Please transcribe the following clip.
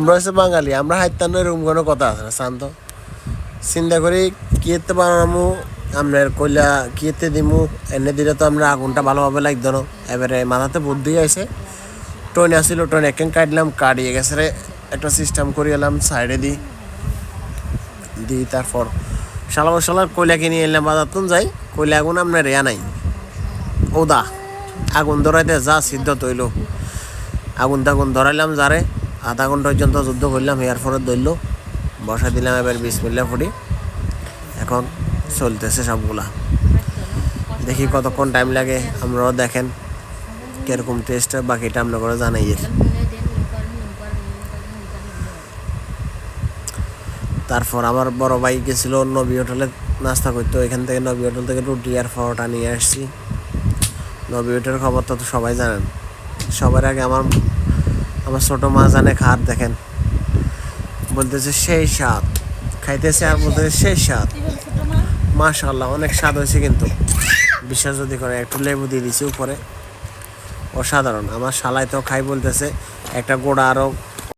আমরা হচ্ছে বাঙালি, আমরা হাইতান্ন এরকম কোনো কথা আছে না। শান্ত চিন্তা করি কিয়েতে বানামু, আপনার কইলা কিয়েতে দিমু, এনে দিলে তো আমরা আগুনটা ভালোভাবে লাগতো না। এবারে মাথাতে বুদ্ধি আছে, ট্রেন আসছিল, ট্রেন একখান কাটলাম, কাটিয়ে গেছে রে একটা সিস্টেম করে এলাম সাইডে দিই তারপর শালার কয়লা কিনে এলাম বাজার তুন যাই, কয়লা আগুন আপনার রেয়া নাই ওদা আগুন ধরাইতে যা সিদ্ধ তৈল, আগুন ধরাইলাম যারে, আধা ঘন্টা পর্যন্ত যুদ্ধ করলাম, এয়ারপরে ধরল বসা দিলাম, এবার বিসমিল্লাহ ফুটি এখন চলতেছে সবগুলা। দেখি কতক্ষণ টাইম লাগে, আপনারাও দেখেন কীরকম টেস্ট, বাকিটা আপনারা জানাইয়ে। তারপর আমার বড় ভাই গেছিল নবী হোটেলে নাস্তা করতো, এখান থেকে নবী হোটেল থেকে রুটি আর পরোটা নিয়ে আসছি। নবী হোটেলের খবর তো সবাই জানেন। সবার আগে আমার ছোটো মা জানে খাত, দেখেন বলতেছে সেই স্বাদ, খাইতেছে আর বলতেছে সেই স্বাদ, মাশাআল্লাহ অনেক স্বাদ হয়েছে। কিন্তু বিশ্বাস যদি করে, একটু লেবু দিয়ে দিছি উপরে, অসাধারণ। আমার শালাই তো খাই বলতেছে একটা গোড়া আরও